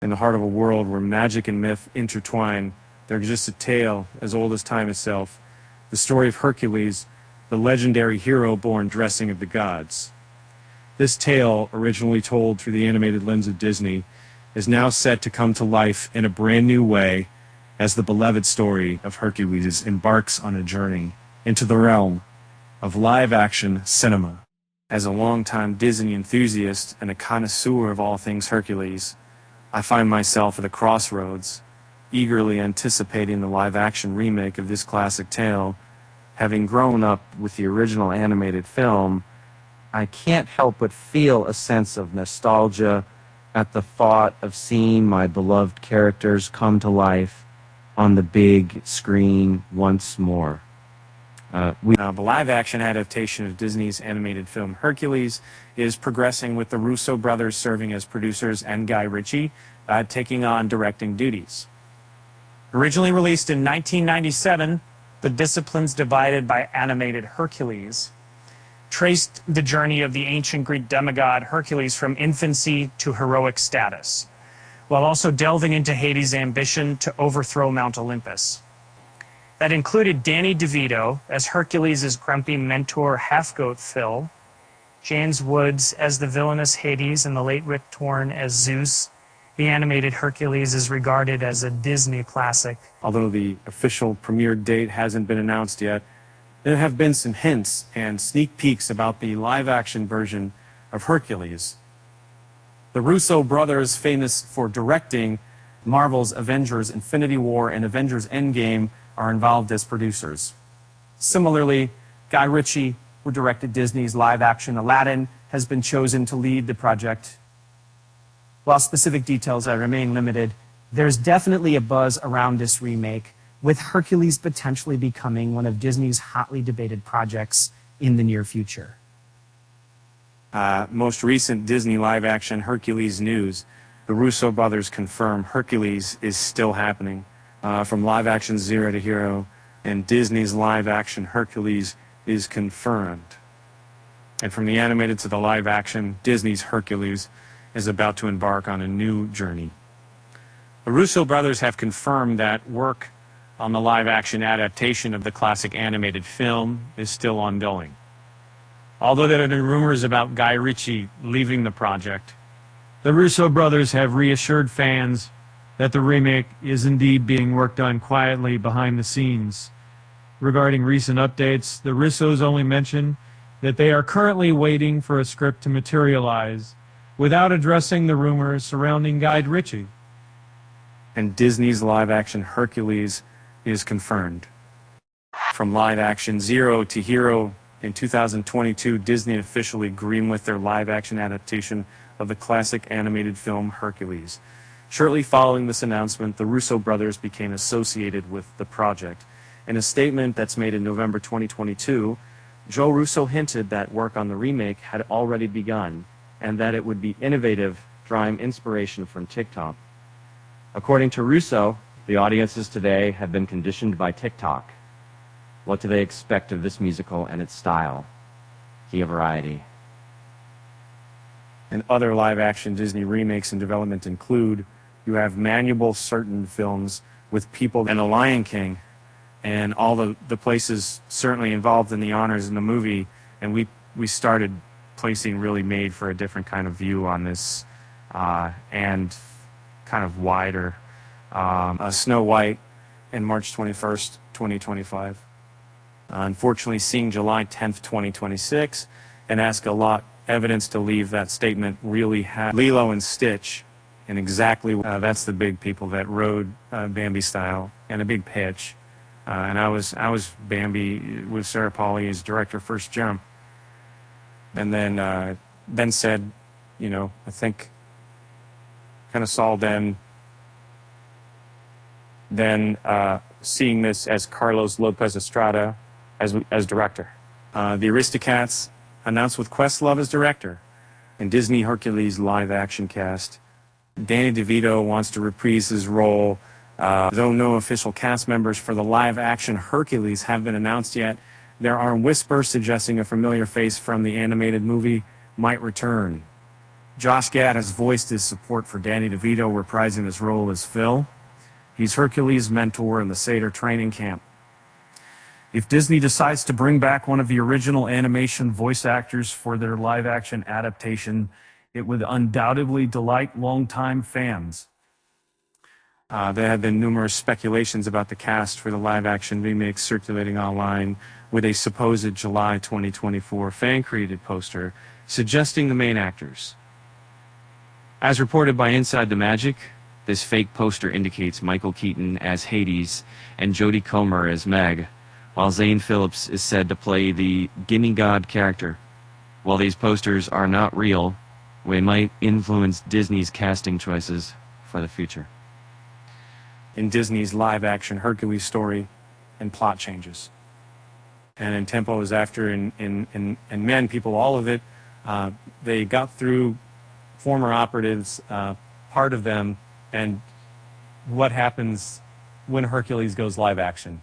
In the heart of a world where magic and myth intertwine, there exists a tale as old as time itself, the story of Hercules, the legendary hero born dressing of the gods. This tale, originally told through the animated lens of Disney, is now set to come to life in a brand new way as the beloved story of Hercules embarks on a journey into the realm of live-action cinema. As a longtime Disney enthusiast and a connoisseur of all things Hercules, I find myself at a crossroads, eagerly anticipating the live-action remake of this classic tale. Having grown up with the original animated film, I can't help but feel a sense of nostalgia at the thought of seeing my beloved characters come to life on the big screen once more. The live-action adaptation of Disney's animated film Hercules is progressing, with the Russo brothers serving as producers and Guy Ritchie taking on directing duties. Originally released in 1997, The Disciplines Divided by Animated Hercules traced the journey of the ancient Greek demigod Hercules from infancy to heroic status, while also delving into Hades' ambition to overthrow Mount Olympus. That included Danny DeVito as Hercules' grumpy mentor half-goat Phil, James Woods as the villainous Hades, and the late Rick Torn as Zeus. The animated Hercules is regarded as a Disney classic. Although the official premiere date hasn't been announced yet, there have been some hints and sneak peeks about the live-action version of Hercules. The Russo brothers, famous for directing Marvel's Avengers Infinity War and Avengers Endgame, are involved as producers. Similarly, Guy Ritchie, who directed Disney's live-action Aladdin, has been chosen to lead the project. While specific details remain limited, there's definitely a buzz around this remake, with Hercules potentially becoming one of Disney's hotly debated projects in the near future. Most recent Disney live-action Hercules news: the Russo brothers confirm Hercules is still happening. From live-action Zero to Hero, and Disney's live-action Hercules is confirmed. And from the animated to the live-action, Disney's Hercules is about to embark on a new journey. The Russo brothers have confirmed that work on the live-action adaptation of the classic animated film is still ongoing. Although there have been rumors about Guy Ritchie leaving the project, the Russo brothers have reassured fans that the remake is indeed being worked on quietly behind the scenes. Regarding recent updates, the Russos only mention that they are currently waiting for a script to materialize, without addressing the rumors surrounding Guy Ritchie. And Disney's live-action Hercules is confirmed. From live-action Zero to Hero, in 2022, Disney officially greenlit their live-action adaptation of the classic animated film Hercules. Shortly following this announcement, the Russo brothers became associated with the project. In a statement that's made in November 2022, Joe Russo hinted that work on the remake had already begun, and that it would be innovative, drawing inspiration from TikTok. According to Russo, the audiences today have been conditioned by TikTok. What do they expect of this musical and its style? Key of variety. And other live-action Disney remakes in development include, you have Manual certain films with people and The Lion King, and all the places certainly involved in the honors in the movie, and we started placing really made for a different kind of view on this, and kind of wider. Snow White in March 21st, 2025. Unfortunately, seeing July 10th, 2026, and Ask a Lot evidence to leave that statement really had Lilo and Stitch, and exactly that's the big people that rode Bambi style, and a big pitch. And I was Bambi with Sarah Polley as director first jump, and then said, you know, I think kind of saw then seeing this as Carlos Lopez Estrada as director. The Aristocats announced with Questlove as director, and Disney Hercules live-action cast. Danny DeVito wants to reprise his role. Though no official cast members for the live-action Hercules have been announced yet, there are whispers suggesting a familiar face from the animated movie might return. Josh Gad has voiced his support for Danny DeVito reprising his role as Phil. He's Hercules' mentor in the Seder training camp. If Disney decides to bring back one of the original animation voice actors for their live-action adaptation, it would undoubtedly delight longtime fans. There have been numerous speculations about the cast for the live-action remake circulating online, with a supposed July 2024 fan-created poster suggesting the main actors. As reported by Inside the Magic, this fake poster indicates Michael Keaton as Hades and Jodie Comer as Meg, while Zane Phillips is said to play the Gimme God character. While these posters are not real, they might influence Disney's casting choices for the future. In Disney's live-action Hercules story, and plot changes. And in Tempo is after, and Men, People, all of it, they got through former operatives, part of them, and what happens when Hercules goes live-action.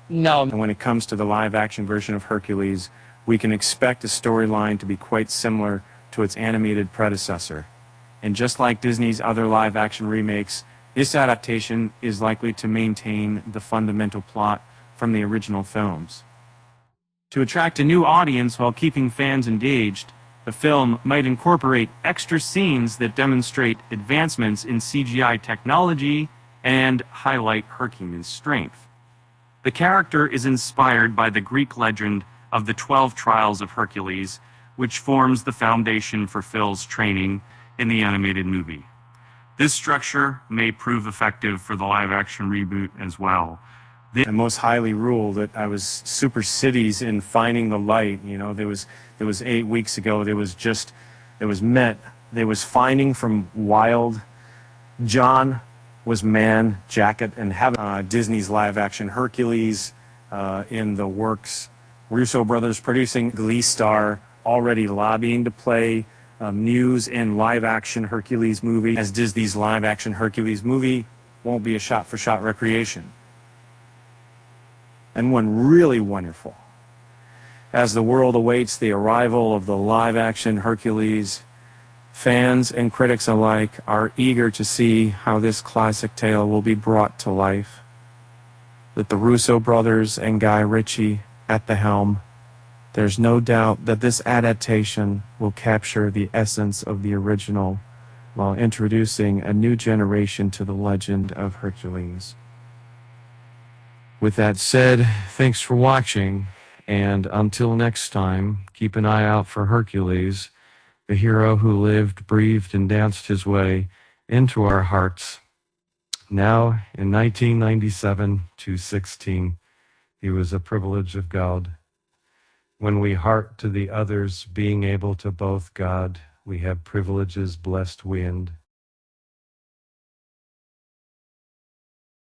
No. And when it comes to the live-action version of Hercules, we can expect a storyline to be quite similar to its animated predecessor. And just like Disney's other live-action remakes, this adaptation is likely to maintain the fundamental plot from the original films. To attract a new audience while keeping fans engaged, the film might incorporate extra scenes that demonstrate advancements in CGI technology and highlight Hercules' strength. The character is inspired by the Greek legend of the 12 Trials of Hercules, which forms the foundation for Phil's training in the animated movie. This structure may prove effective for the live-action reboot as well. I most highly rule that I was super cities in finding the light. You know, there was 8 weeks ago, there was finding from wild. John was man, jacket, and heaven. Disney's live-action Hercules in the works. Russo brothers producing Glee star, already lobbying to play Muse in live-action Hercules movie, as Disney's live-action Hercules movie won't be a shot-for-shot recreation. And one really wonderful. As the world awaits the arrival of the live-action Hercules, fans and critics alike are eager to see how this classic tale will be brought to life. With the Russo brothers and Guy Ritchie at the helm, there's no doubt that this adaptation will capture the essence of the original while introducing a new generation to the legend of Hercules. With that said, thanks for watching, and until next time, keep an eye out for Hercules, the hero who lived, breathed, and danced his way into our hearts. Now, in 1997-16, he was a privilege of God. When we heart to the others being able to both God, we have privileges blessed wind.